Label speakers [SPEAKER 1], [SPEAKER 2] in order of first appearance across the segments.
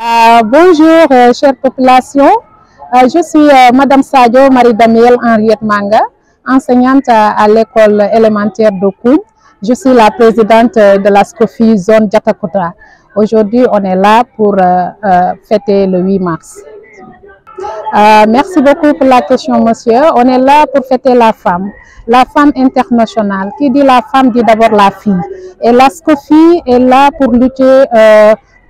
[SPEAKER 1] Bonjour, chère population. Je suis Madame Sadio Marie-Damiel Henriette Manga, enseignante à l'école élémentaire de Kougne. Je suis la présidente de la SCOFI zone Diatakouta. Aujourd'hui, on est là pour fêter le 8 mars. Merci beaucoup pour la question, monsieur. On est là pour fêter la femme internationale. Qui dit la femme dit d'abord la fille. Et la SCOFI est là pour lutter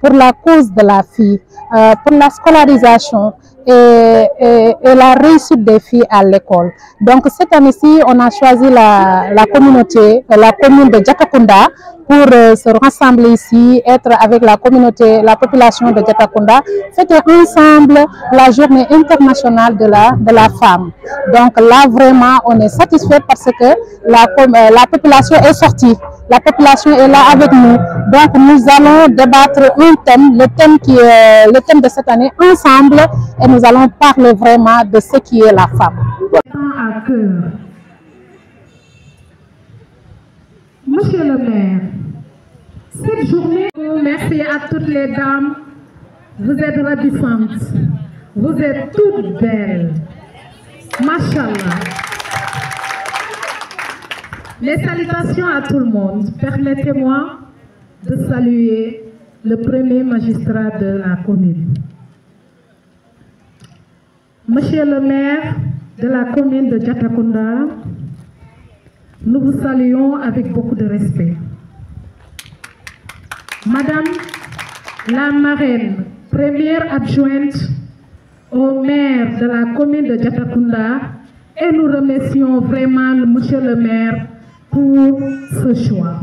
[SPEAKER 1] pour la cause de la fille, pour la scolarisation et la réussite des filles à l'école. Donc cette année-ci, on a choisi la commune de Diatakunda pour se rassembler ici, être avec la communauté, la population de Diatakunda, fêter ensemble la journée internationale de la femme. Donc là, vraiment, on est satisfait parce que la population est sortie. La population est là avec nous. Donc nous allons débattre un thème, le thème qui est le thème de cette année, ensemble, et nous allons parler vraiment de ce qui est la femme.
[SPEAKER 2] À cœur. Monsieur le maire, cette journée, merci à toutes les dames. Vous êtes ravissantes. Vous êtes toutes belles. Machallah. Les salutations à tout le monde. Permettez-moi de saluer le premier magistrat de la commune. Monsieur le maire de la commune de Diatakunda, nous vous saluons avec beaucoup de respect. Madame la marraine, première adjointe au maire de la commune de Diatakunda, et nous remercions vraiment monsieur le maire pour ce choix.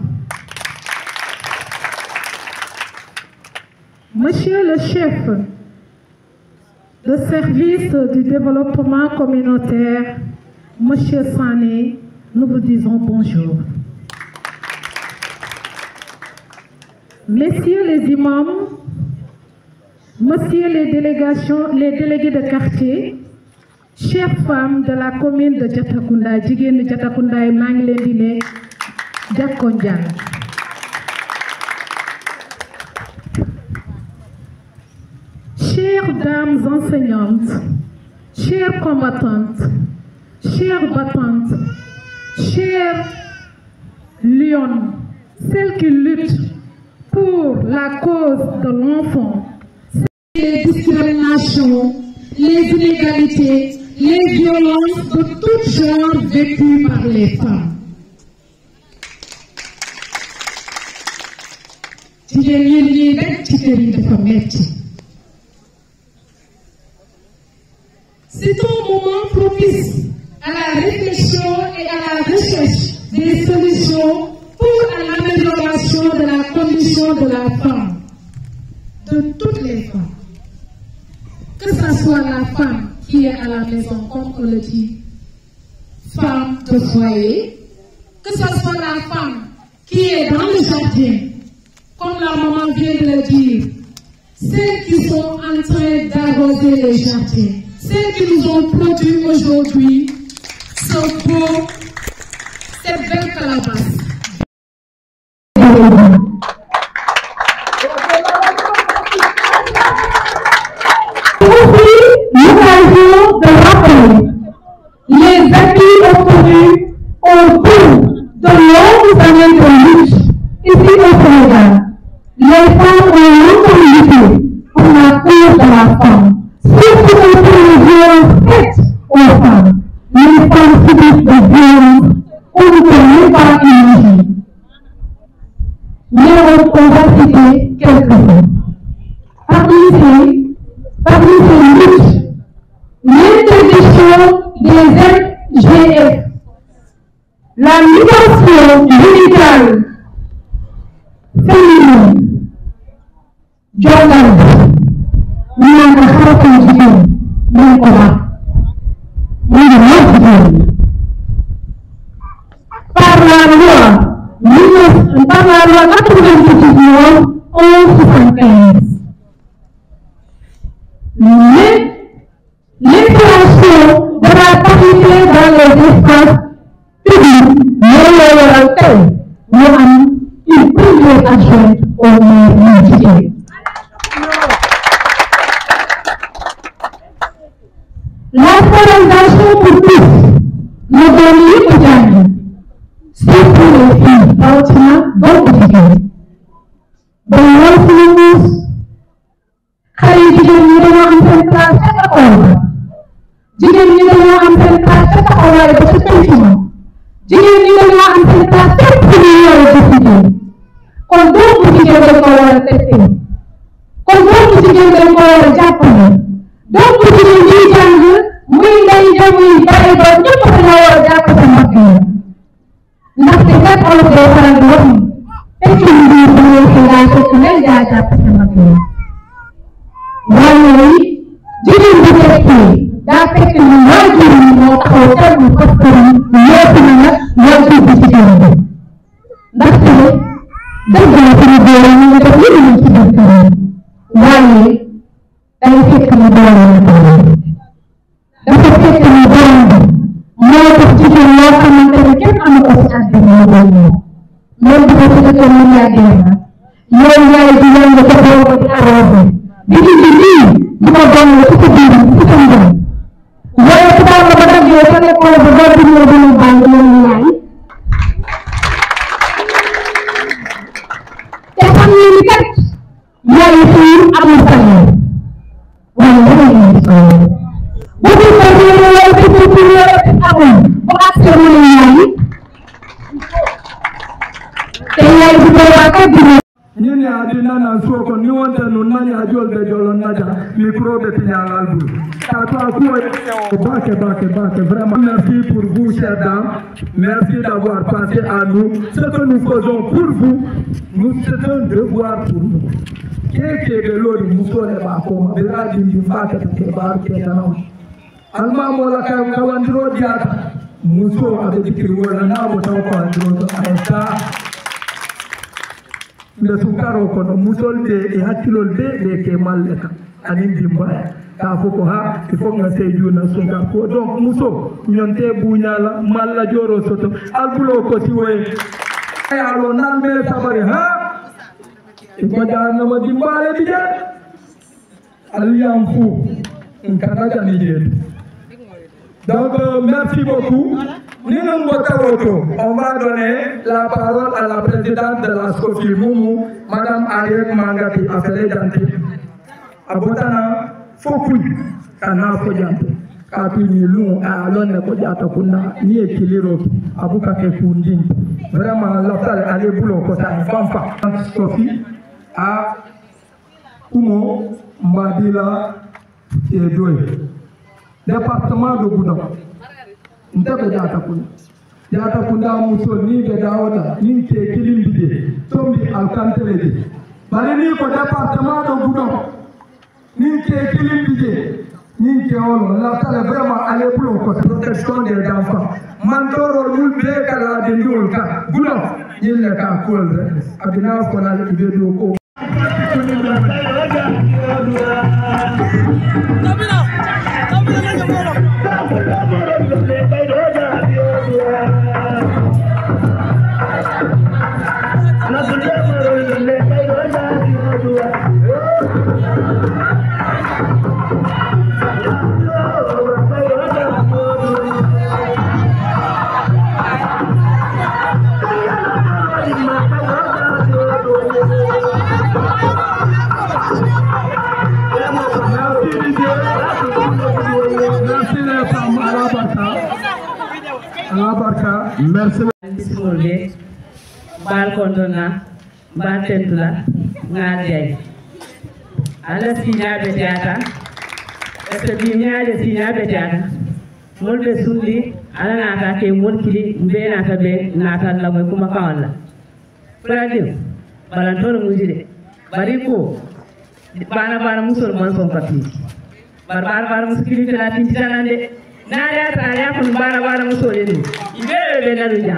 [SPEAKER 2] Monsieur le chef de service du développement communautaire, monsieur Sané, nous vous disons bonjour. Messieurs les imams, messieurs les délégués de quartier, chères femmes de la commune de Diatakunda, Jigéenu Diatakunda et Manglendine, Diakondian. Chères dames enseignantes, chères combattantes, chères battantes, chères lionnes, celles qui luttent pour la cause de l'enfant, les discriminations, les inégalités, les violences de tout genre vécues par les femmes. C'est un moment propice à la réflexion et à la recherche des solutions pour l'amélioration de la condition de la femme, de toutes les femmes. Que ce soit la femme qui est à la maison, comme on le dit, femme de foyer, que ce soit la femme qui est dans le jardin, comme la maman vient de le dire, celles qui sont en train d'arroser les jardins, celles qui nous ont produit aujourd'hui ce beau, cette belle calebasse.
[SPEAKER 3] L'occasion de rappeler les acquis obtenus au cours de longues années de lutte ici au Sénégal. Les femmes ont longtemps lutté pour la cause de la femme, surtout contre les violences faites aux femmes. Les femmes subissent des violences qu'on ne peut même pas imaginer. Mais on va citer quelques-uns. Parmi ces luttes, l'interdiction des MGF, la mutation médicale féminine, Jordan, par la loi 99 1175. L'installation de la parité dans les espaces publics, nous avons une première adjointe au maire municipal. scolarisation pour tous ne doon yëpp jàng surtout les filles rawatina doom bu jigéen ba lool suñu muus xale yi jigéen ñi dañoo am seen place ca école ba jigéen ñi dañoo am seen place ca taxawaay ba ca penc ma jigéen ñi dañoo am seen place fépp fu ñuy yore décidé kon doom bu jigéen dañ ko war a testee kon doom bu jigéen dañ ko war a jàppale doom bu jigéen ñuy jàng muy ndey jamuy bàyyi ba ñëpp dañoo war a jàpp sa mbagg yi ndaxte kat olof day faral di wax ni fekk mbir bu weesoo daay fekk ndey daa jàpp sa mbagg yi waaye jigéen bu tekkee daa fekk ni waajur yi moo taxaw terme parce que yootu na nag waajur bu jigéen bi ndaxte dëgg la suñu góor yi ñu ngi def lu ñu ci biir kër waaye day fekk ni doole na doole dafa fekk ni doole bi moo tax jigéen loo xamante ne kenn amu ko ci àddina moo doon ñëw même bu ko fekkoon mu yàggee na yow yaay di yëngu ko boobu di arrosé di indi lii di ko doon ci sa biir ci sa mbir waaye su daan la ba daggee sa école ba doon di ñëw dina bàyyi loolu yaay te xam ni ni kat yaay fii amul salaire waaye dafay indi salaire bu dul ko réeré wala bu dul ko réeré amul bu accès mu ne yaay te yaay bu boobaa kat dina
[SPEAKER 4] ñini adina na soko ni wonta no nani ajol be jolo naja micro be tiñal bul ta to bake vraiment merci pour vous chers dames merci d'avoir pensé à nous ce que nous faisons pour vous c'est un devoir pour nous keke be lodi musole ba ko be radi di faka te bar ke tanaw alma mo la ka kawandiro diata muso ade dikri wala na mo taw ko andiro ayta nde sukaro kono musolde e hakkilolde ɗe ke malle kam anin dimbaya ka foko ha il faut nga sey juna sukar ko donc muso ñonte buñala malla joro soto albulo ko siwoye alo nan be sabari ha ko jaanama dimbale bi je aliyam fu kana jani je donc merci beaucoup. On va donner la parole à la présidente de la SCOFI, Moumou, Madame Ariette Mangati, Afele Janti. Abotana, Fokouy, Kana Fojanti. Kapini Lou, Alone Kodiata Kuna, ni Ekiliro, Abuka Kefundin. Vraiment, l'hôpital allait boulot, Kota, Fanfa. SCOFI, à Koumo, Mbadila et Doué. Département de Boudon. Ndebe jata kunda muso ni be dawata ni ke kilimbide tombi alkanteleji bari ni ko département de Boudon ni ke kilimbide ni ke olo la tale vraiment aller pour la protection des enfants mandoro lul be kala de ndul ka Boudon yille ka kolde adina ko na be do ko merci
[SPEAKER 5] bismillah bal kontona bal tentula ngadey ala siñaɓe teata est ce que ñaade siñaɓe teata molɓe sundi ala nata ke molkili mbe nata ɓe natal lamoy kuma kawalla fradim balantoro mujide bari ko bana musol mon son kati bana muskili tala tintanande nada ta ya kun bara musole ni ibere be na dunya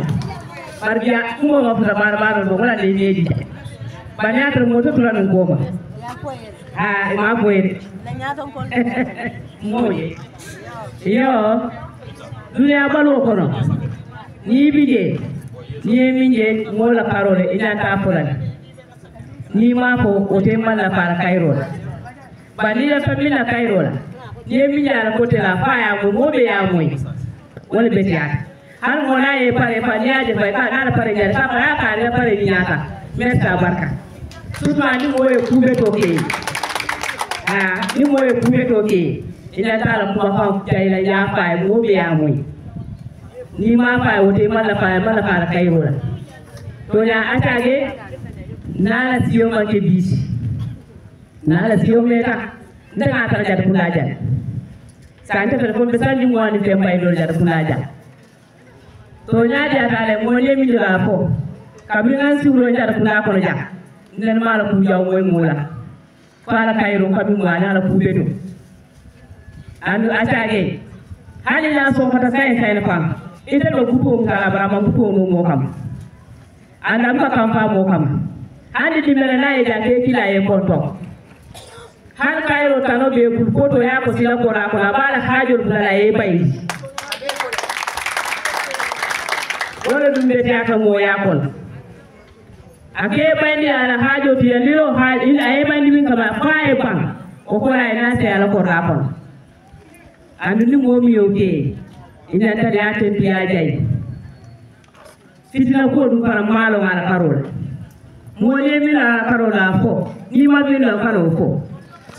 [SPEAKER 5] barbiya kuma ma fura bara do wala le ne di banya tar moto tula nan goma ah ma boye moye yo dunya balo kono ni bije ni minje mola parole ina ta fulan ni ma ko o te mala para kairo bani la famila kairo ni mi nyala côté la fa ya mo be ya moy wala betiata har mo na e pare pa nyaaje fa ka na pare nyaaje fa ya ka na pare nyata meta barka surtout ni mo e kube to ke ni mo e kube to ke ina tala ko fa tay la ya fa mo be ya moy ni ma fa wote mala fa kayro la to nya atage na la siyo ma ke bisi na la siyo meta ndanga tara jada kula jada sante fe ko be sandi mo ani fe mbay do jada kula jada to nya dia tale mo le mi la ko kabri ngan siwro jada kula ko ja nen mala ku jaw moy mula fala kayro kabi mo ana la ku bedo andu atage hali la so mata kay na fam ite do gupo ngala bara ma gupo no mo kam anda ka kam fa mo kam handi dimere na e jage kila e konto har kayro tano be kul koto ya ko sila ko ra ko la bala hajol bula e bay wala dum be ta mo ya kon ake bandi ala hajo ti ndiro hal ila e bandi min kama fa e ban o ko ay na se ala ko ra kon andu ni mo mi yoke ina ta ya te piya jay fitina ko dum para malo ala parole mo le mi la parola fo ni ma bi la karo fo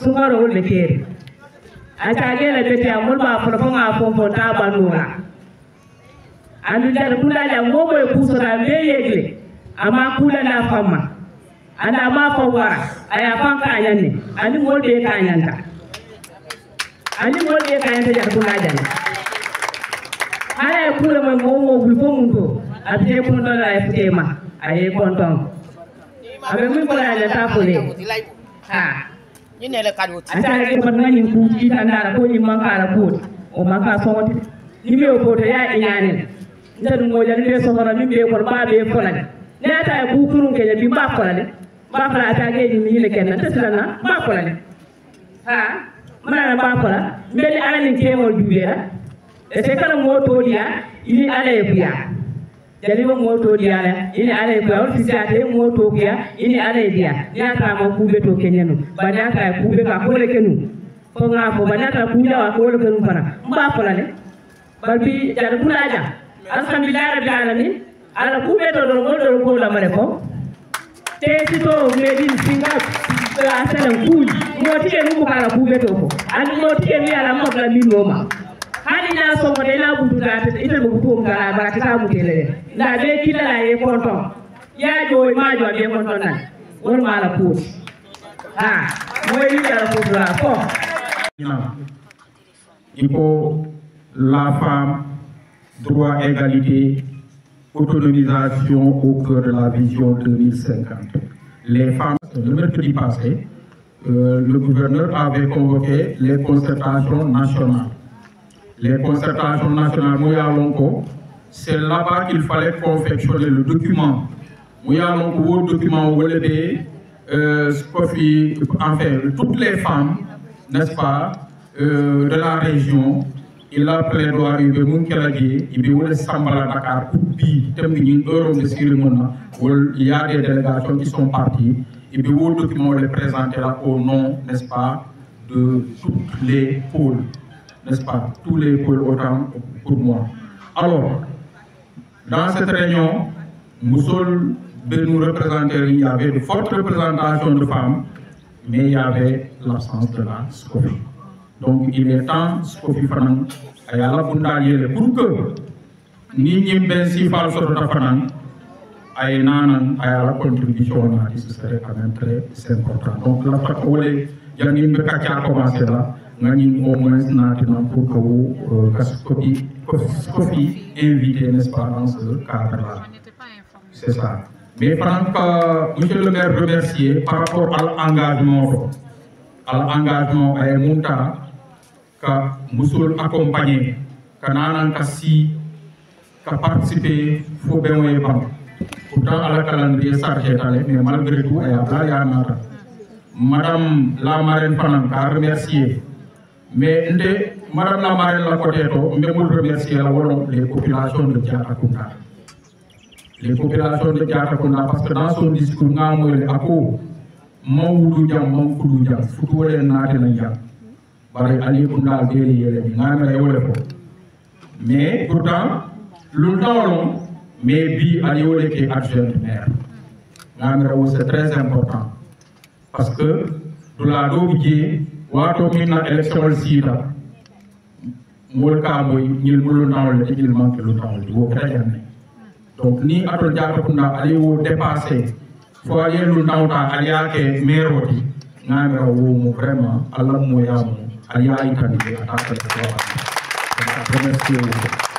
[SPEAKER 5] sungaro wol be kere ata gele beti amul ba fo fo nga fo ta banura andu dal kula ja ngomo e kusora be yegle ama kula na fama anda ma fo wara aya fan ka yanne ani mol be ka yanta ja kula ja aya kula mo ngomo bul fo mundo ate ko do la e tema aye konton abe mi ko la ta fole ni ne le kadoti ata ke man ngani ku ci tandara ko ni mankara ko o manka soti ni me ko to ya inyane ndadu mo jani be sokora mi be ko ba be ko la ne ata ku kurun ke bi ba ko la ba ko la ata ke ni le ken tasana ba ko la mana ba ko la mbeli ala ni ke mo dubera e se kala mo to dia ini ala e buya jadi mo moto dia la ini ala ko on fisate moto kia ini ala dia ya ta mo kube to kenyano banya ta kube ka ko le kenu ko nga ko banya ta kuje wa ko le kenu para mba ko la ne balbi jar kulaja alhamdulillah rabbil alamin ala kube to do ko la mare ko te sito medin singa asalan kuj mo tike mu kala kube to ko an mo tike mi ala mo la mi noma hali na so mo de la budu da ite mo butu ngala ba ta mu tele la be kila la e konton ya jo ma jo be konton na won mala put moy ni ala put la ko
[SPEAKER 6] il faut la femme droit égalité autonomisation au cœur de la vision 2050 les femmes le mercredi passé le gouverneur avait convoqué les concertations nationales. Les concertations nationales, c'est là-bas qu'il fallait confectionner le document. Le document enfin, toutes les femmes, n'est-ce pas, de la région, il a plaidoyer de Munkelagi, il y a des délégations qui sont parties, et puis le document est présenté là au nom, n'est-ce pas, de toutes les pôles. N'est-ce pas, tous les pôles autant pour moi. Alors, dans cette réunion, Moussoul de nous représenter, il y avait de fortes représentations de femmes, mais il y avait l'absence de la SCOFI. Donc, il est temps, SCOFI Fanan, à la Bundalier, pour que Nîmes Bensi Falsota Fanan, à la contribution, ce serait quand même très important. Donc, la Fakole, Yanim Bekakia a commencé là. Nous au moins pour que vous invité, n'est-ce pas, dans ce cadre-là. C'est ça. Mais pendant que monsieur le maire remercié par rapport à l'engagement à Munta, que Moussoul accompagné, que Nanan Kassi, qui a participé, faut bien y pourtant, à la calendrier, ça mais malgré tout, il y a Madame la marraine Fanan a remercié. Mais Madame la marraine la côté, je remercier les populations de Diatakunda. Les populations de Diatakunda, parce que dans son discours, nous avons dit bari ali kunda deli yele ngamera yole ko mais pourtant longtemps mais bi ali yole ke adjoint maire ngamera c'est très important parce que do la do bije wato minna élection sida mol ka moy ñil mulu nawle ci ñil manke lu nawle wo ka janne donc ni ato jato kunda ali wo dépasser fo yelu nawta ali yake meroti ngamera wo mo vraiment Allah mo yamu ali ay kan be attaque ko remercier vous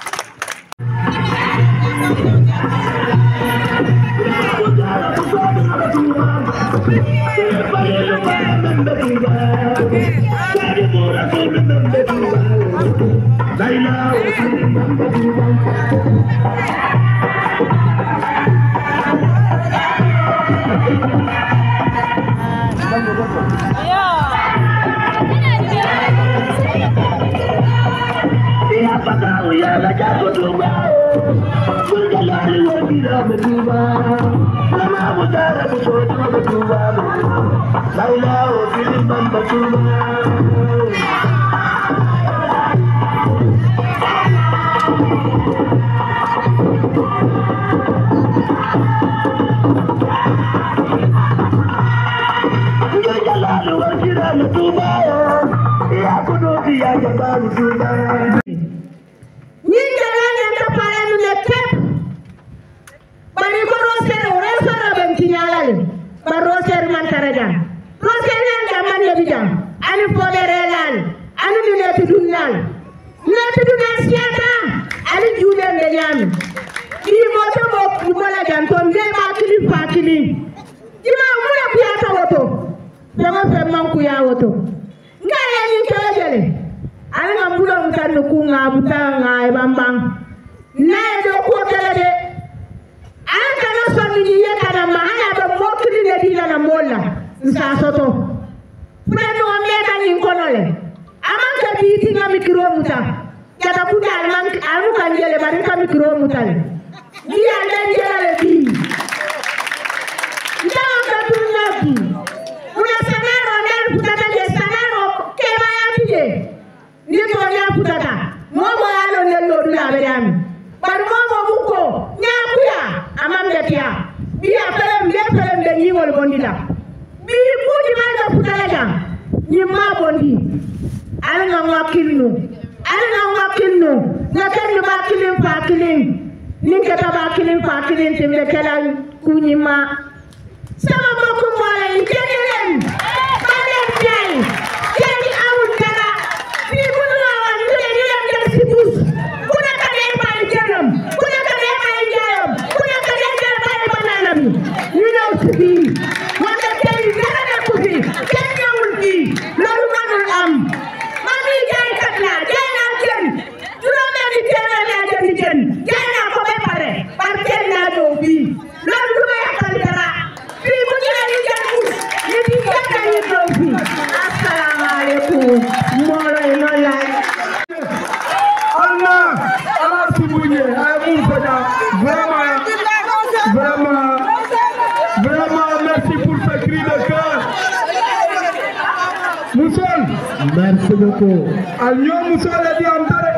[SPEAKER 4] Merci beaucoup. Alnyo musole di amtare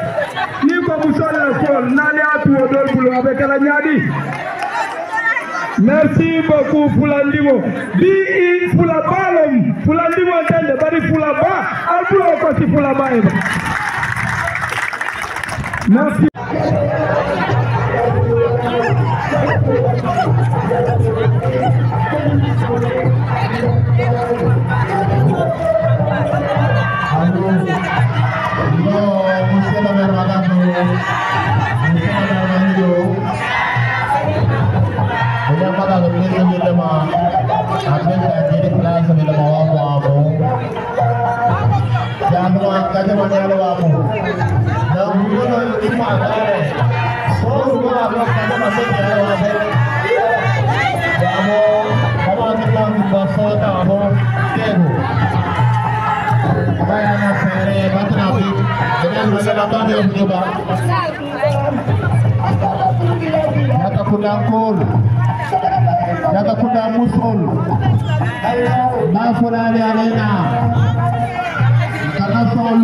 [SPEAKER 4] ni ko musole fol nale atu odol bulu avec la nyadi. Merci beaucoup Fulandimo. Bi fula balom Fulandimo tende bari fula ba albulo ko si fula ba eba. Merci. Yatakuda musul Nafurali Alena Karasol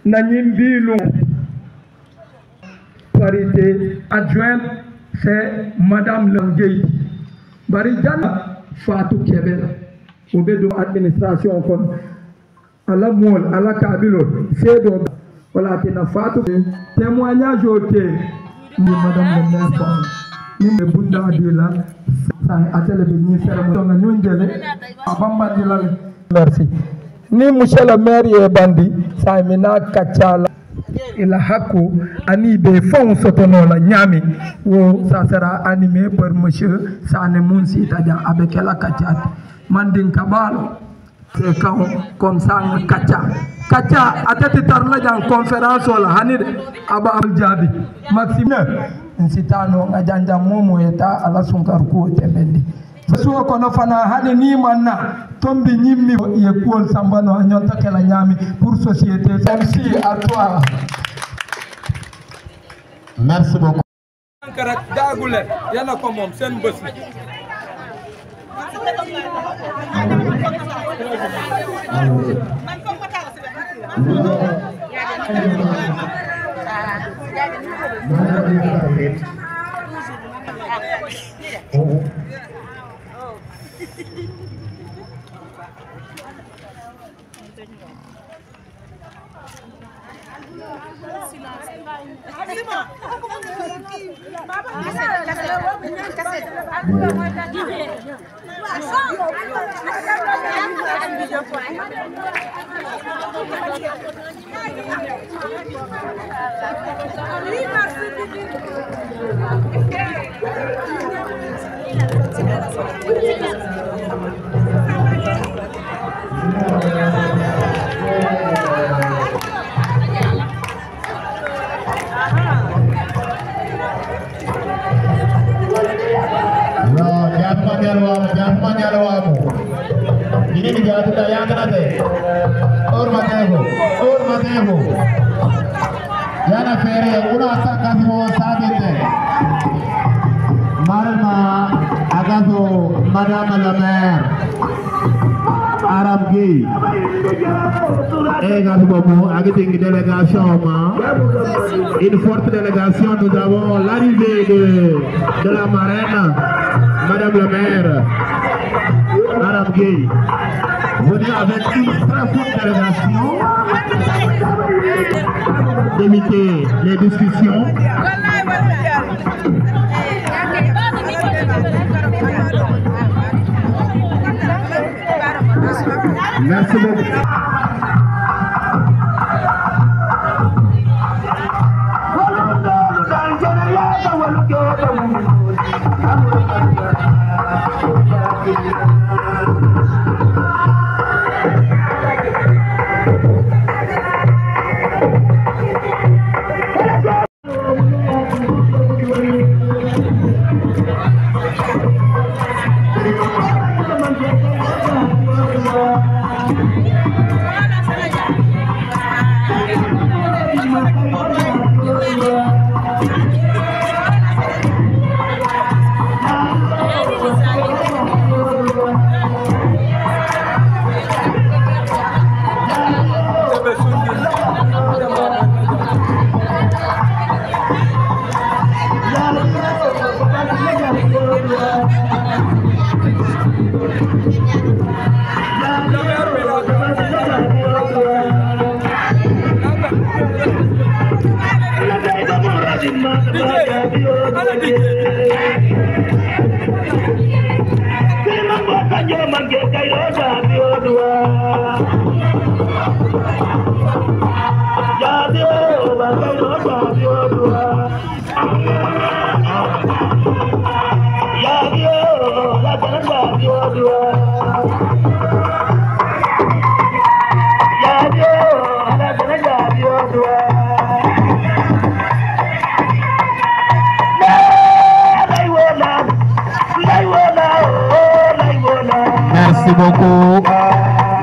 [SPEAKER 4] Nanyim Bilou. Parité adjointe, c'est Madame Languey. Baridjana Fatou Kebel. Obedo administration kon. Ala mol, ala kabilo. C'est donc. Voilà, tu as Fatou. Témoignage au thé. Madame le maire. Ni me bunda adila. Atele bini cérémonie. Nous ngele. Abamba dilal. Merci. Ni monsieur le maire est bandi. Ça mena kachala. Il a haku ani be fond sotono la nyami wo ça sera animé par monsieur Sane Mounsi Tadia avec la kachat mandin kabalo c'est comme ça kacha atati tarla jang conférence wala hanide aba al jabi maxime insitano ngajanja momo eta ala sunkar ko tembendi so kono fana hade ni manna tombi nyimmi ye kuol sambano nyonta kala nyami pour société merci à toi.
[SPEAKER 7] Merci beaucoup.
[SPEAKER 4] Karak dagule yana ko mom sen beus
[SPEAKER 7] Ini dijatuh dayang nate. Ormatevo. Yana fere una sakasmo sabite. Marma agazo Madame la maire. Arab Gueye. Avec une délégation, une forte délégation, nous avons l'arrivée de la marraine, Madame la maire, Arab Gueye. Venez avec une très forte délégation, d'éviter les discussions. Merci beaucoup.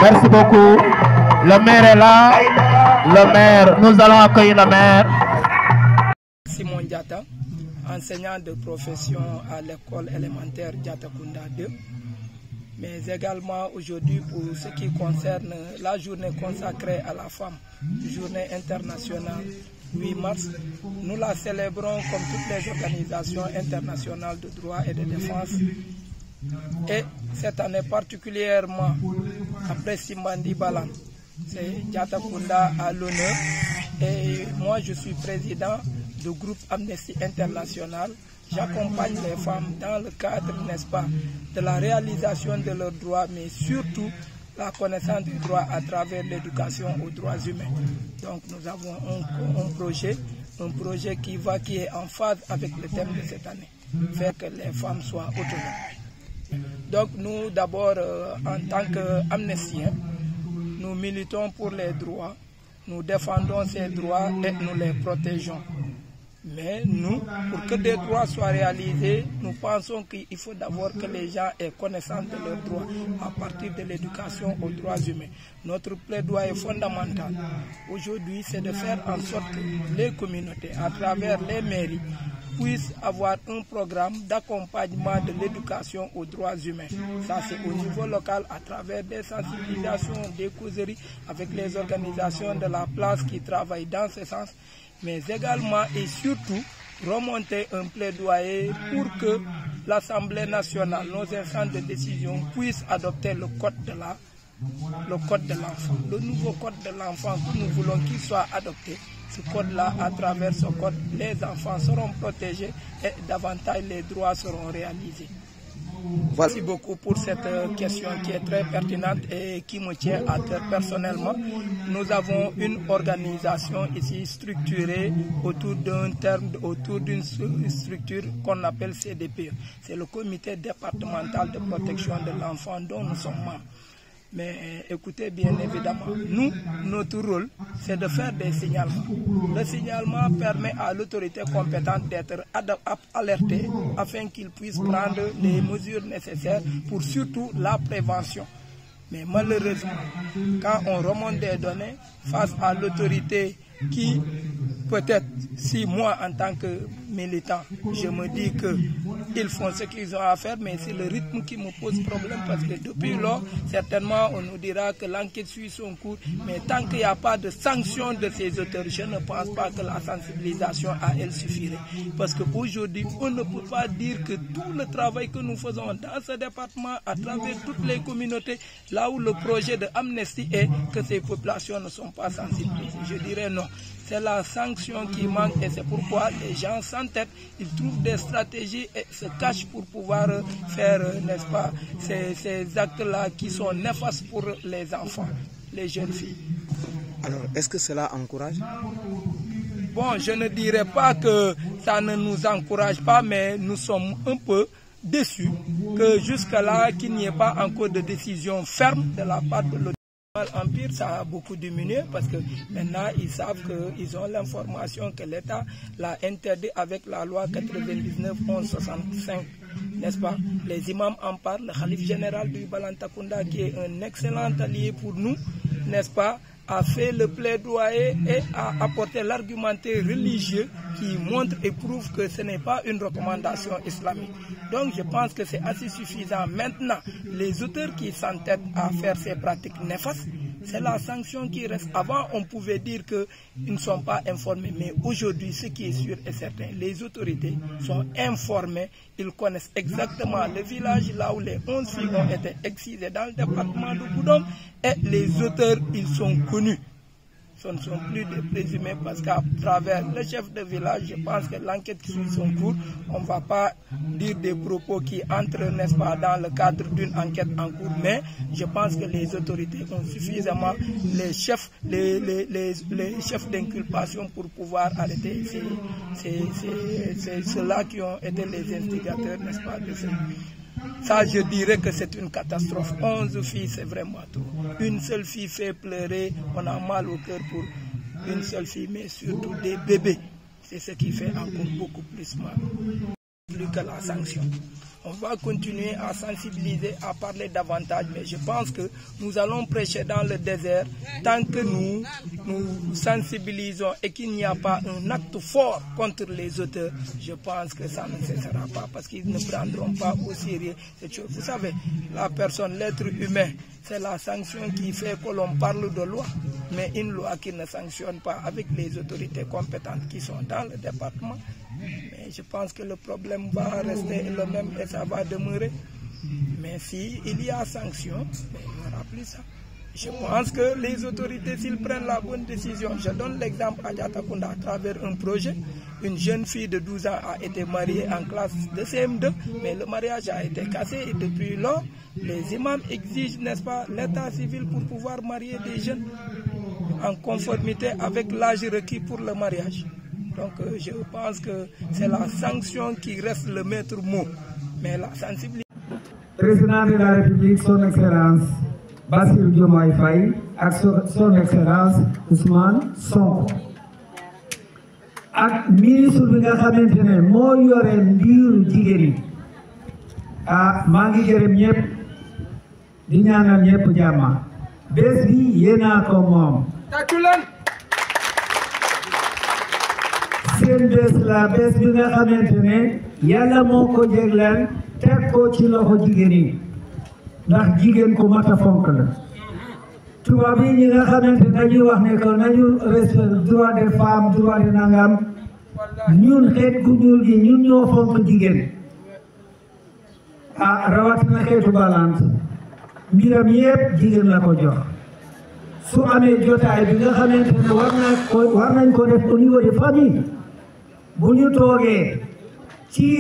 [SPEAKER 7] Merci beaucoup. Le maire est là. Le maire, nous allons accueillir le maire.
[SPEAKER 4] Simon Diata,
[SPEAKER 8] enseignant de profession à l'école élémentaire Diatakunda 2, mais également aujourd'hui pour ce qui concerne la journée consacrée à la femme, journée internationale 8 mars, nous la célébrons comme toutes les organisations internationales de droit et de défense. Et cette année particulièrement, après Simbandi Balan, c'est Diatakunda à l'honneur. Et moi, je suis président du groupe Amnesty International. J'accompagne les femmes dans le cadre, n'est-ce pas, de la réalisation de leurs droits, mais surtout la connaissance du droit à travers l'éducation aux droits humains. Donc nous avons un projet qui est en phase avec le thème de cette année, faire que les femmes soient autonomes. Donc nous d'abord, en tant qu'amnéstiens, nous militons pour les droits, nous défendons ces droits et nous les protégeons. Mais nous, pour que des droits soient réalisés, nous pensons qu'il faut d'abord que les gens aient connaissance de leurs droits à partir de l'éducation aux droits humains. Notre plaidoyer fondamental aujourd'hui, c'est de faire en sorte que les communautés, à travers les mairies, puissent avoir un programme d'accompagnement de l'éducation aux droits humains. Ça, c'est au niveau local, à travers des sensibilisations, des causeries avec les organisations de la place qui travaillent dans ce sens, mais également et surtout remonter un plaidoyer pour que l'Assemblée nationale, nos instances de décision, puissent adopter le code de l'enfant, le nouveau code de l'enfant que nous voulons qu'il soit adopté. Ce code-là, à travers ce code, les enfants seront protégés et davantage les droits seront réalisés. Merci beaucoup pour cette question qui est très pertinente et qui me tient à cœur personnellement. Nous avons une organisation ici structurée autour d'une structure qu'on appelle CDPE. C'est le comité départemental de protection de l'enfant dont nous sommes membres. Mais écoutez, bien évidemment, nous, notre rôle, c'est de faire des signalements. Le signalement permet à l'autorité compétente d'être alertée afin qu'il puisse prendre les mesures nécessaires pour surtout la prévention. Mais malheureusement, quand on remonte des données face à l'autorité qui, peut-être, si moi en tant que militant, je me dis qu'ils font ce qu'ils ont à faire, mais c'est le rythme qui me pose problème parce que depuis lors, certainement, on nous dira que l'enquête suit son cours, mais tant qu'il n'y a pas de sanction de ces auteurs, je ne pense pas que la sensibilisation à elle suffirait. Parce qu'aujourd'hui, on ne peut pas dire que tout le travail que nous faisons dans ce département, à travers toutes les communautés, là où le projet de Amnesty est, que ces populations ne sont pas sensibilisées. Je dirais non. C'est la sanction qui manque et c'est pourquoi les gens s'entêtent, ils trouvent des stratégies et se cachent pour pouvoir faire, n'est-ce pas, ces actes-là qui sont néfastes pour les enfants, les jeunes filles.
[SPEAKER 9] Alors, est-ce que cela encourage?
[SPEAKER 8] Bon, je ne dirais pas que ça ne nous encourage pas, mais nous sommes un peu déçus que jusque-là, qu'il n'y ait pas encore de décision ferme de la part de l'autorité. L'Empire, ça a beaucoup diminué parce que maintenant ils savent qu'ils ont l'information que l'État l'a interdit avec la loi 99-1165, n'est-ce pas? Les imams en parlent, le Khalif général du Balantakunda qui est un excellent allié pour nous, n'est-ce pas, a fait le plaidoyer et a apporté l'argumentaire religieux qui montre et prouve que ce n'est pas une recommandation islamique. Donc je pense que c'est assez suffisant. Maintenant, les auteurs qui s'entêtent à faire ces pratiques néfastes, c'est la sanction qui reste. Avant, on pouvait dire qu'ils ne sont pas informés, mais aujourd'hui, ce qui est sûr et certain, les autorités sont informées, ils connaissent exactement le village là où les 11 filles ont été excisées dans le département de Goudomp et les auteurs, ils sont connus. Ce ne sont plus des présumés parce qu'à travers le chef de village, je pense que l'enquête qui suit son cours, on ne va pas dire des propos qui entrent, n'est-ce pas, dans le cadre d'une enquête en cours, mais je pense que les autorités ont suffisamment les chefs d'inculpation pour pouvoir arrêter ceux-là qui ont été les instigateurs, n'est-ce pas, de ce. Ça, je dirais que c'est une catastrophe. 11 filles, c'est vraiment trop. Une seule fille fait pleurer, on a mal au cœur pour une seule fille, mais surtout des bébés. C'est ce qui fait encore beaucoup plus mal. Plus que la sanction. On va continuer à sensibiliser, à parler davantage, mais je pense que nous allons prêcher dans le désert tant que nous sensibilisons et qu'il n'y a pas un acte fort contre les auteurs. Je pense que ça ne cessera pas parce qu'ils ne prendront pas au sérieux cette chose. Vous savez, la personne, l'être humain, c'est la sanction qui fait que l'on parle de loi, mais une loi qui ne sanctionne pas avec les autorités compétentes qui sont dans le département. Mais je pense que le problème va rester le même et ça va demeurer. Mais s'il y a sanction, il n'y aura plus ça. Je pense que les autorités, s'ils prennent la bonne décision, je donne l'exemple à Diatakunda à travers un projet. Une jeune fille de 12 ans a été mariée en classe de CM2, mais le mariage a été cassé et depuis lors, les imams exigent, n'est-ce pas, l'état civil pour pouvoir marier des jeunes en conformité avec l'âge requis pour le mariage. Donc je pense que c'est la sanction qui reste le maître mot, mais la sensibilité.
[SPEAKER 10] Président de la République, son Excellence Bassirou Diomaye Faye ak son Excellence Ousmane Sonko ak ministre bi nga xamante ne moo yore mbiru jigéen yi maa ngi gërëm ñëpp di ñaanal ñëpp jàmm bés bi yéena ko moom seen bés la bés bi nga xamante ne yàlla moo ko jégleel teg ko ci loxo jigéen yi ndax jigéen ko mat a fonk la tubaab yi ñi nga xamante dañuy wax ne que nañu respect droit des femmes droit de nangam ñun xeet gu ñuul gi ñun ñoo fonk jigéen rawatina xeetu balance mbiram yépp jigéen la ko jox su amee jotaay bi nga xamante ne war nañ ko def au niveau de famille bu ñu toogee ci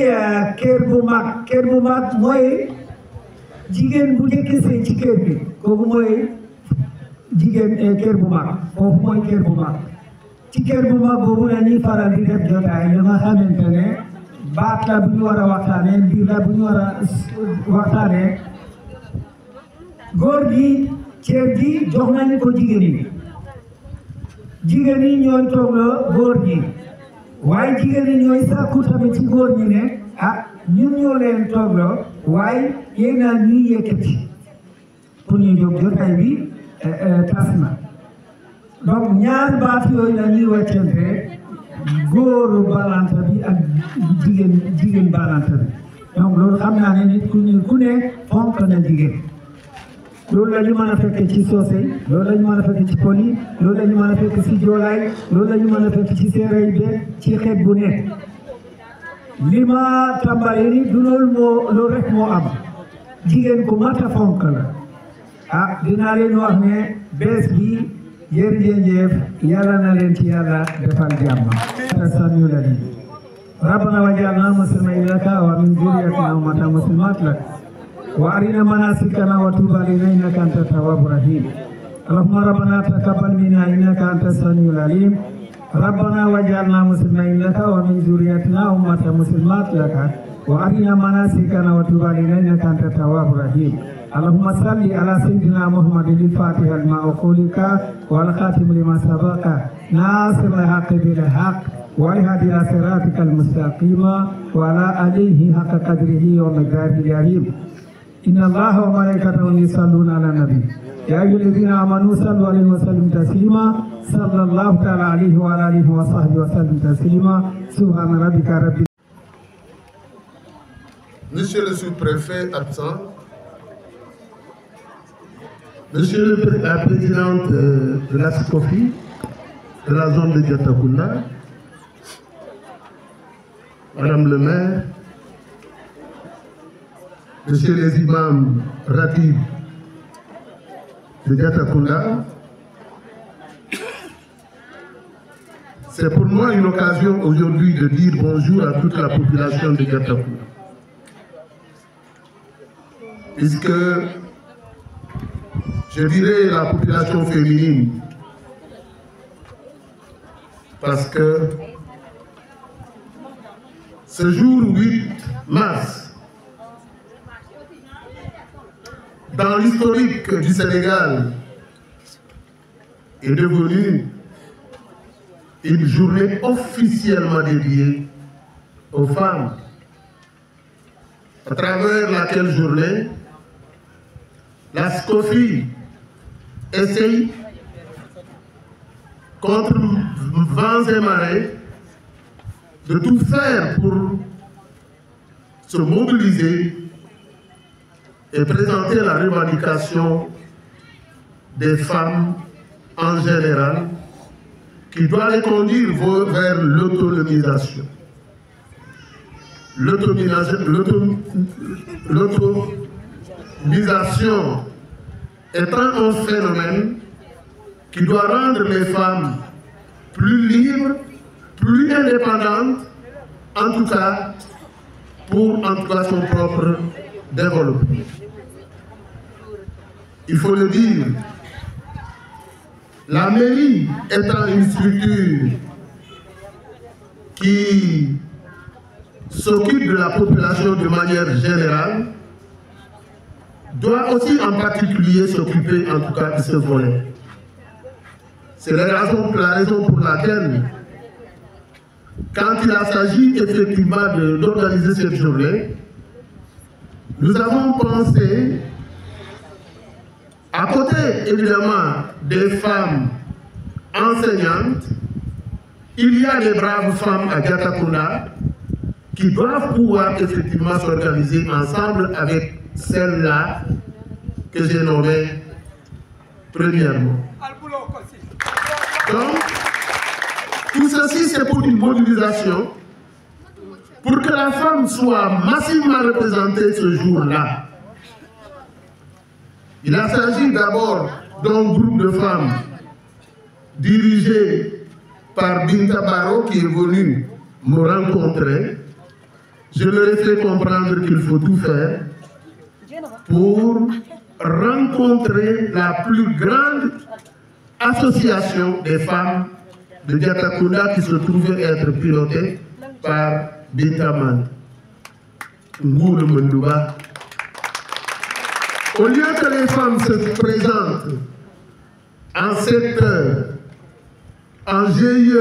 [SPEAKER 10] kër bu mag mooy jigéen bu njëkk sëy ci kër bi kooku mooy jigéen kër bu mag foofu mooy kër bu mag ci kër bu mag boobu la ñuy faral di def jotaay li nga xamante ne baat la bu ñu war a waxtaanee mbir la bu ñu war a waxtaanee góor gi cër gi jox nañu ko jigéen yi ñooy toogloo góor gi waaye jigéen yi ñooy sàkku tamit ci góor ñi ne ñun ñoo leen toogloo waaye yéen a ñuy yëkkati pour ñu jóg jotaay bi tas na donc ñaari baat yooyu la ñuy wàccante góoru balante bi ak jigéen balante bi donc loolu xam naa ne nit ku ne fonk na jigéen loolu la ñu mën a fekk ci soose loolu la ñu mën a fekk ci poli loolu la ñu mën a fekk ci joolaay loolu la ñu mën a fekk ci séeréer bi ci xeet bu ne li ma tàmbali ni du loolu rek moo am jigéen ku mat a fonk la dinaa leen wax ne bees bi jërëjëf yàlla na leen ci yàlla defal jàmm samiu la ni rabbana waj'alna muslimin laka wa min dhurriyyatina ummatan muslimatan lak wa arina manasikana wa tub alaina innaka antat tawwabur rahim allahumma rabbana taqabbal minna innaka antas samiul alim ربنا وجعلنا مسلمين لك ومن ذريتنا أمة مسلمات لك وأرنا مناسكنا وتب علينا إنك أنت التواب الرحيم اللهم صل على سيدنا محمد الفاتح لما أغلق والخاتم لما سبق ناصر الحق بالحق والهادي إلى صراطك المستقيم وعلى آله حق قدره ومقداره العظيم إن الله وملائكته يصلون على النبي يا أيها الذين آمنوا صلوا عليه وسلموا تسليما صلى الله تعالى عليه وعلى آله وصحبه وسلم تسليما سبحان ربك رب.
[SPEAKER 7] Monsieur le sous-préfet absent, Monsieur la présidente de la SCOFI de la zone de Diatakunda, Madame le maire, Monsieur les imams ratib de Diatakunda, c'est pour moi une occasion aujourd'hui de dire bonjour à toute la population de Diatakunda. Puisque je dirais la population féminine, parce que ce jour 8 mars, dans l'historique du Sénégal, est devenu une journée officiellement dédiée aux femmes. à travers laquelle journée, la SCOFI essaye, contre vents et marées, de tout faire pour se mobiliser et présenter la revendication des femmes en général qui doit les conduire vers l'autonomisation. L'autonomisation étant un phénomène qui doit rendre les femmes plus libres, plus indépendantes, en tout cas pour son propre développement. Il faut le dire, la mairie étant une structure qui s'occupe de la population de manière générale, doit aussi en particulier s'occuper en tout cas de ce volet. C'est la raison pour laquelle, quand il a s'agi effectivement d'organiser cette journée, nous avons pensé, à côté évidemment des femmes enseignantes, il y a des braves femmes à Diatakunda qui doivent pouvoir effectivement s'organiser ensemble avec celles-là que j'ai nommées premièrement. Donc, tout ceci c'est pour une mobilisation, pour que la femme soit massivement représentée ce jour-là. Il s'agit d'abord d'un groupe de femmes dirigé par Binta Baro qui est venu me rencontrer. Je leur ai fait comprendre qu'il faut tout faire pour rencontrer la plus grande association des femmes de Diatakunda qui se trouvait être pilotée par Binta Man. Au lieu que les femmes se présentent en secteur, en GIE,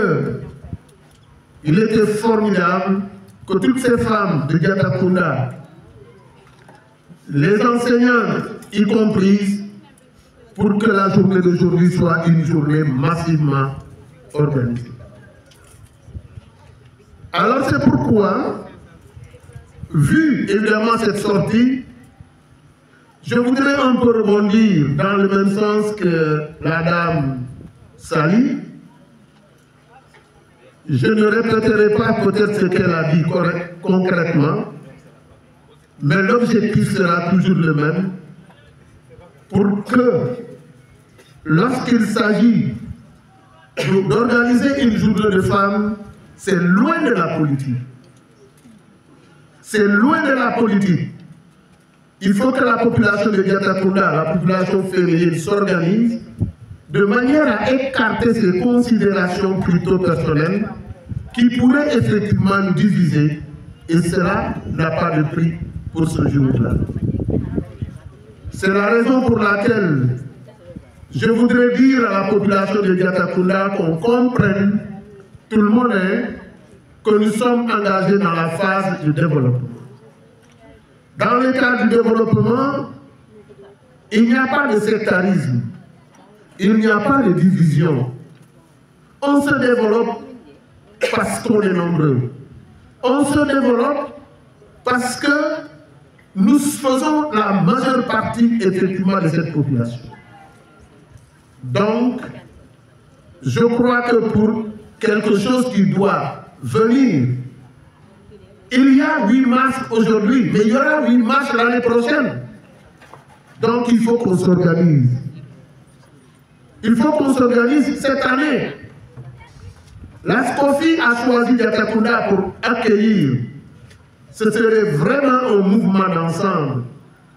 [SPEAKER 7] il était formidable que toutes ces femmes de Diatakunda, les enseignantes y comprises, pour que la journée d'aujourd'hui soit une journée massivement organisée. Alors c'est pourquoi, vu évidemment cette sortie, je voudrais un peu rebondir dans le même sens que la dame Sali. Je ne répéterai pas peut-être ce qu'elle a dit concrètement, mais l'objectif sera toujours le même, pour que, lorsqu'il s'agit d'organiser une journée de femmes, c'est loin de la politique. C'est loin de la politique. Il faut que la population de Diatakunda, la population féminine, s'organise de manière à écarter ces considérations plutôt personnelles qui pourraient effectivement nous diviser, et cela n'a pas de prix pour ce jour-là. C'est la raison pour laquelle je voudrais dire à la population de Diatakunda qu'on comprenne, tout le monde, que nous sommes engagés dans la phase du développement. Dans le cadre du développement, il n'y a pas de sectarisme, il n'y a pas de division. On se développe parce qu'on est nombreux. On se développe parce que nous faisons la majeure partie effectivement de cette population. Donc, je crois que pour quelque chose qui doit venir, il y a 8 mars aujourd'hui, mais il y aura 8 mars l'année prochaine. Donc il faut qu'on s'organise. Il faut qu'on s'organise cette année. La SCOFI a choisi Diatakunda pour accueillir. Ce serait vraiment un mouvement d'ensemble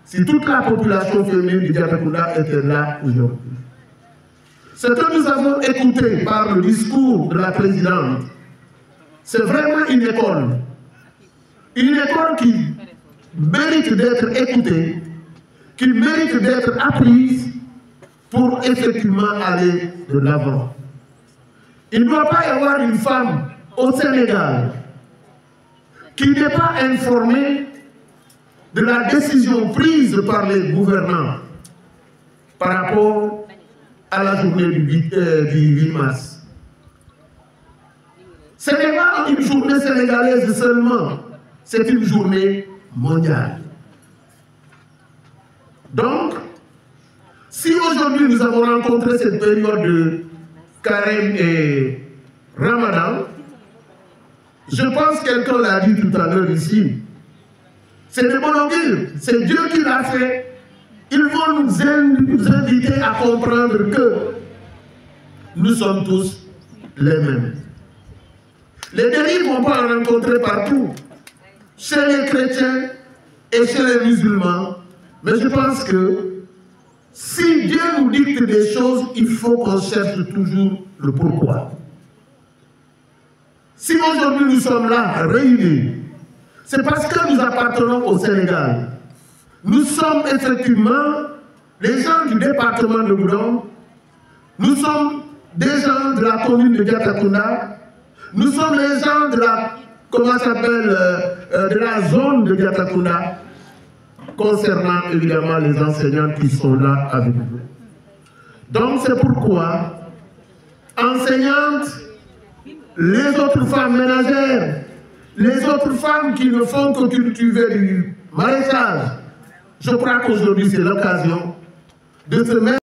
[SPEAKER 7] si toute la population féminine de Diatakunda était là aujourd'hui. Ce que nous avons écouté par le discours de la présidente, c'est vraiment une école. Une école qui mérite d'être écoutée, qui mérite d'être apprise pour effectivement aller de l'avant. Il ne doit pas y avoir une femme au Sénégal qui n'est pas informée de la décision prise par les gouvernants par rapport à la journée du 8 mars. Ce n'est pas une journée sénégalaise seulement, c'est une journée mondiale. Donc, si aujourd'hui nous avons rencontré cette période de carême et ramadan, je pense que quelqu'un l'a dit tout à l'heure ici, c'est de bon augure, c'est Dieu qui l'a fait. Ils vont nous inviter à comprendre que nous sommes tous les mêmes. Les dérives, on peut en rencontrer partout, chez les chrétiens et chez les musulmans, mais je pense que si Dieu nous dicte des choses, il faut qu'on cherche toujours le pourquoi. Si aujourd'hui nous sommes là, réunis, c'est parce que nous appartenons au Sénégal. Nous sommes effectivement les gens du département de Goudomp, nous sommes des gens de la commune de Diatakunda, nous sommes les gens de la, de la zone de Diatakunda, concernant évidemment les enseignantes qui sont là avec nous. Donc c'est pourquoi, enseignantes, les autres femmes ménagères, les autres femmes qui ne font que cultiver du maraîchage, je crois qu'aujourd'hui c'est l'occasion de se mettre